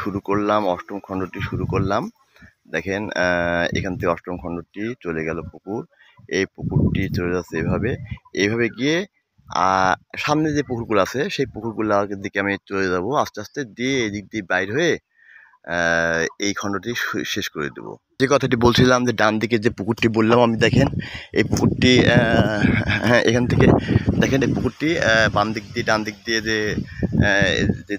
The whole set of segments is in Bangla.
শুরু করলাম, অষ্টম খণ্ডটি শুরু করলাম। দেখেন এখান থেকে অষ্টম খণ্ডটি চলে গেল পুকুর। এই পুকুরটি চলে যাচ্ছে এভাবে, এইভাবে গিয়ে সামনে যে পুকুরগুলো আছে সেই পুকুরগুলোর দিকে আমি চলে যাব আস্তে আস্তে, দিয়ে এদিক দিয়ে বাইর হয়ে এই খণ্ডটি শেষ করে দেবো। যে কথাটি বলছিলাম যে ডান দিকে যে পুকুরটি বললাম আমি, দেখেন এই পুকুরটি, হ্যাঁ এখান থেকে দেখেন এই পুকুরটি বাম দিক দিয়ে ডান দিক দিয়ে যে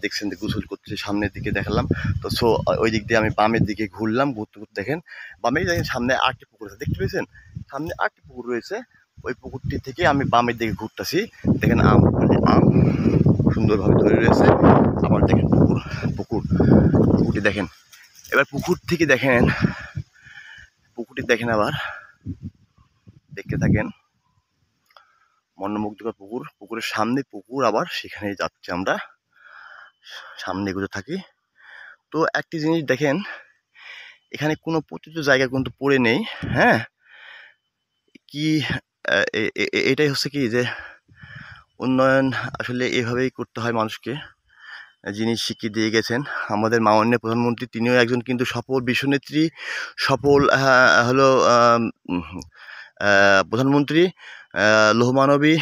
দেখছেন যে গোসল করছে সামনের দিকে দেখালাম। তো সো ওই দিক দিয়ে আমি বামের দিকে ঘুরলাম, ঘুরতে ঘুরতে দেখেন বামে দেখেন সামনে আরেকটি পুকুর আছে, দেখতে পেয়েছেন সামনে আরেকটি পুকুর রয়েছে। ওই পুকুরটি থেকে আমি বামের দিকে ঘুরতেছি, দেখেন আম সুন্দরভাবে ধরে রয়েছে। আবার দেখেন পুকুরটি দেখেন, এবার পুকুরটি দেখেন আবার দেখতে থাকেন, মনোমুগ্ধকর পুকুরের সামনে পুকুর, আবার সেখানে যাচ্ছে আমরা সামনে এগুলো থাকি। তো একটি জিনিস দেখেন, এখানে কোনো পতিত জায়গা কিন্তু পড়ে নেই। হ্যাঁ, কি এটাই হচ্ছে কি যে উন্নয়ন আসলে এভাবেই করতে হয় মানুষকে, যিনি শিখিয়ে দিয়ে গেছেন আমাদের মাননীয় প্রধানমন্ত্রী। তিনিও একজন কিন্তু সফল বিশ্বনেত্রী, সফল হলো প্রধানমন্ত্রী, লৌহমানবী,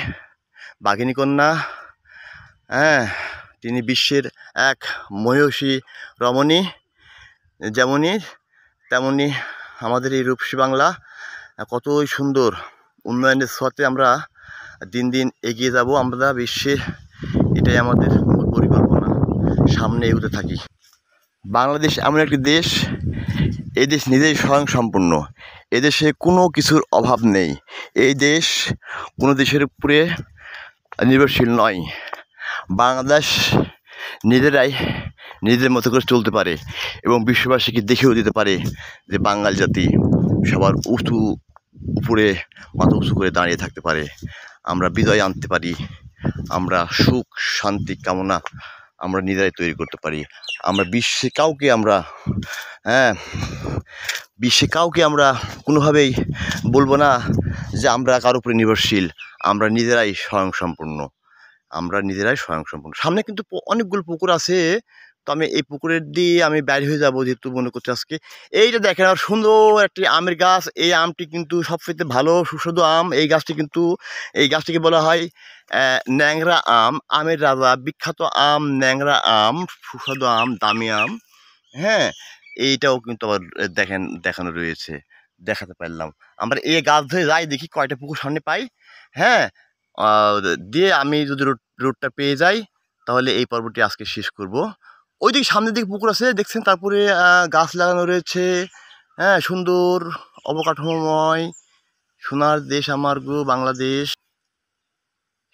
বাঘিনী কন্যা। হ্যাঁ, তিনি বিশ্বের এক মহিষী রমণী, যেমনই তেমনই আমাদের এই রূপসী বাংলা কতই সুন্দর। উন্নয়নের ছোঁয়াতে আমরা দিন দিন এগিয়ে যাব আমরা বিশ্বে, এটাই আমাদের মূল পরিকল্পনা, সামনে এগোতে থাকি। বাংলাদেশ এমন একটি দেশ, এই দেশ নিজেই স্বয়ংসম্পূর্ণ, এদেশে কোনো কিছুর অভাব নেই। এই দেশ কোনো দেশের উপরে নির্ভরশীল নয়। বাংলাদেশ নিজেরাই নিজেদের মতো করে চলতে পারে এবং বিশ্ববাসীকে দেখিয়েও দিতে পারে যে বাঙালি জাতি সবার উপরে মাথা উঁচু করে দাঁড়িয়ে থাকতে পারে। আমরা বিজয় আনতে পারি, আমরা সুখ শান্তি কামনা আমরা নিজেরাই তৈরি করতে পারি। আমরা বিশ্বে কাউকে আমরা কোনোভাবেই বলবো না যে আমরা কারোর উপরে নির্ভরশীল। আমরা নিজেরাই স্বয়ংসম্পূর্ণ। সামনে কিন্তু অনেকগুলো পুকুর আছে, তো আমি এই পুকুরের দিয়ে আমি বাইরে হয়ে যাবো যেহেতু মনে করছি আজকে। এইটা দেখেন আর সুন্দর একটি আমের গাছ, এই আমটি কিন্তু সবচেয়ে ভালো সুস্বাদু আম। এই গাছটিকে বলা হয় ন্যাংরা আম, আমের রাজা, বিখ্যাত আম ন্যাংরা আম, সুস্বাদু আম, দামি আম। হ্যাঁ, এইটাও কিন্তু আবার দেখানো রয়েছে, দেখাতে পারলাম। আমরা এই গাছ ধরে যাই, দেখি কয়টা পুকুর সামনে পাই। হ্যাঁ, দিয়ে আমি যদি রোডটা পেয়ে যাই তাহলে এই পর্বটি আজকে শেষ করব। ওই দিকে সামনের দিকে পুকুর আছে দেখছেন, তারপরে গাছ লাগানো রয়েছে। হ্যাঁ, সুন্দর অবকাঠামোময় সোনার দেশ আমার গো বাংলাদেশ।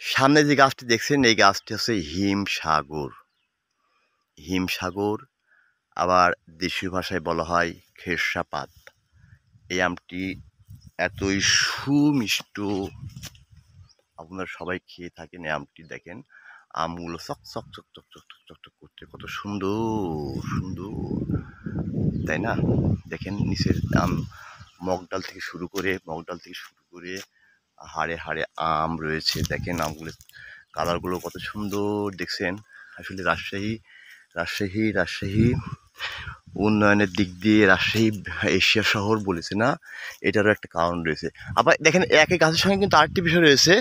সামনে যে গাছটি দেখছেন এই গাছটি হচ্ছে হিমসাগর, আবার দেশীয় ভাষায় বলা হয় খেরসাপাত। এই আমটি এতই সুমিষ্ট, আপনারা সবাই খেয়ে থাকেন। এই আমটি দেখেন, আমগুলো চক চক চক চক চক চক চক চক করতে কত সুন্দর, তাই না? দেখেন নিচের আম, মগডাল থেকে শুরু করে হাড়ে হাড়ে আম রয়েছে। দেখেন আমগুলো কালারগুলো কত সুন্দর দেখছেন। আসলে রাজশাহী উন্নয়নের দিক দিয়ে রাজশাহী এশিয়া শহর বলেছে না, এটারও একটা কারণ রয়েছে। আবার দেখেন একই গাছের সঙ্গে কিন্তু আরেকটি বিষয় রয়েছে,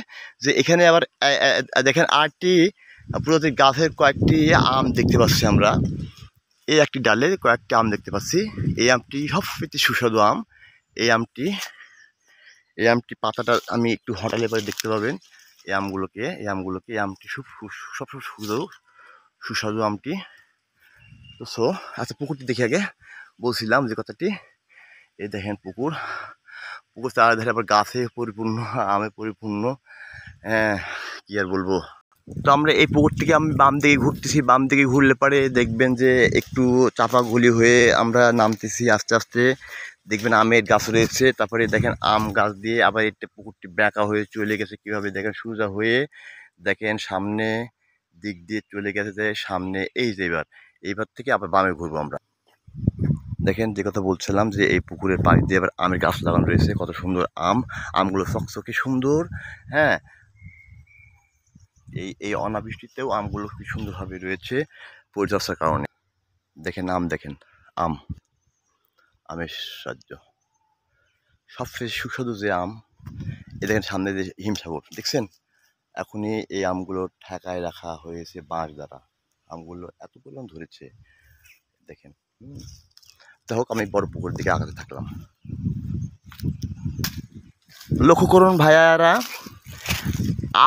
যে এখানে আবার দেখেন আরেকটি প্রজাতির গাছের কয়েকটি আম দেখতে পাচ্ছি আমরা। এই একটি ডালে কয়েকটি আম দেখতে পাচ্ছি। এই আমটি সবচেয়ে সুস্বাদু আম। এই আমটি পাতাটা আমি একটু হটালে পরে দেখতে পাবেন। এই আমটি সবচেয়ে সুস্বাদু আমটি। তো আচ্ছা, পুকুরটি দেখি আগে, বলছিলাম যে কথাটি। এই দেখেন পুকুর চারধারে আবার গাছে পরিপূর্ণ, আমে পরিপূর্ণ। হ্যাঁ, কি আর বলবো। তো আমরা এই পুকুরটিকে আমি বাম দিকে ঘুরতেছি, বাম দিকে ঘুরলে পারে দেখবেন যে একটু চাপাগুলি হয়ে আমরা নামতেছি আস্তে আস্তে। দেখবেন আমের গাছ রয়েছে, তারপরে দেখেন আম গাছ দিয়ে আবার একটা পুকুরটি বেঁকা হয়ে চলে গেছে কীভাবে দেখেন, সোজা হয়ে দেখেন সামনে দিক দিয়ে চলে গেছে। যে সামনে এই যে এইবার থেকে আবার বামে ঘুরবো আমরা। দেখেন যে কথা বলছিলাম যে এই পুকুরের পাশ দিয়ে আবার আমের গাছ লাগানো রয়েছে, কত সুন্দর আমগুলো চকচকে সুন্দর। হ্যাঁ, এই অনাবৃষ্টিতেও আমগুলো খুব সুন্দরভাবে রয়েছে পরিচর্যার কারণে। দেখেন দেখেন আম, আমের রাজ্য, সবচেয়ে সুস্বাদু যে আম। এ দেখেন সামনে যে হিমসাগর দেখছেন, এখনই এই আমগুলো ঠেকায় রাখা হয়েছে বাঁশ দ্বারা। আমগুলো এত পরিমাণ ধরেছে দেখেন। যাই হোক, আমি বড় পুকুর দিকে আগাতে থাকলাম। লক্ষ্য করুন ভাইয়ারা,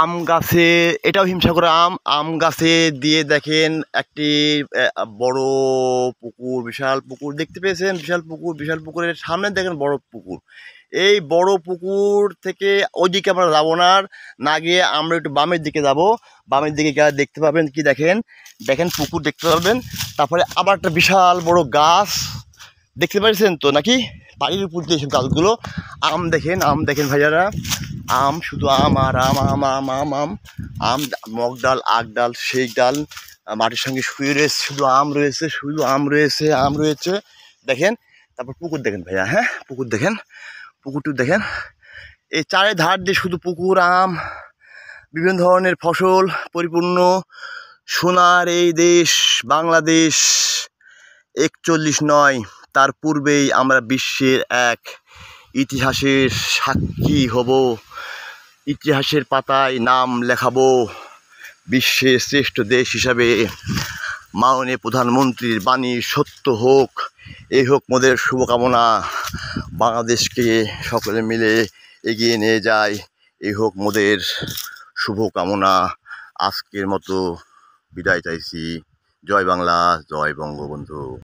আম গাছে, এটাও হিমসাগর আম, আম গাছে দিয়ে দেখেন একটি বড় পুকুর, বিশাল পুকুর দেখতে পেয়েছেন। বিশাল পুকুর, বিশাল পুকুরের সামনে দেখেন বড় পুকুর। এই বড় পুকুর থেকে ওইদিকে আমরা যাবো না গিয়ে আমরা একটু বামের দিকে যাব। বামের দিকে গিয়ে দেখতে পাবেন কি, দেখেন দেখেন পুকুর দেখতে পাবেন, তারপরে আবার একটা বিশাল বড় গাছ দেখতে পাচ্ছেন তো নাকি, বাড়ির উপর দিয়ে সব গাছগুলো। আম দেখেন ভাইয়ারা, আম, শুধু আম আর আম আম আম আম আম আম, মগ ডাল, আগ ডাল, সেই ডাল মাটির সঙ্গে শুয়ে রয়েছে, শুধু আম রয়েছে, শুধু আম রয়েছে, আম রয়েছে দেখেন। তারপর পুকুর দেখেন ভাইয়া, হ্যাঁ পুকুর দেখেন, পুকুরটু দেখেন, এই চারে ধার দিয়ে শুধু পুকুর, আম, বিভিন্ন ধরনের ফসল পরিপূর্ণ সোনার এই দেশ বাংলাদেশ। 41 নয়, তার পূর্বেই আমরা বিশ্বের এক ইতিহাসের সাক্ষী হব, ইতিহাসের পাতায় নাম লেখাবো বিশ্বের শ্রেষ্ঠ দেশ হিসাবে। মাননীয় প্রধানমন্ত্রীর বাণী সত্য হোক, এই হোক মোদের শুভকামনা। বাংলাদেশকে সকলে মিলে এগিয়ে নিয়ে যায়, এই হোক মোদের শুভকামনা। আজকের মতো বিদায় চাইছি। জয় বাংলা, জয় বঙ্গবন্ধু।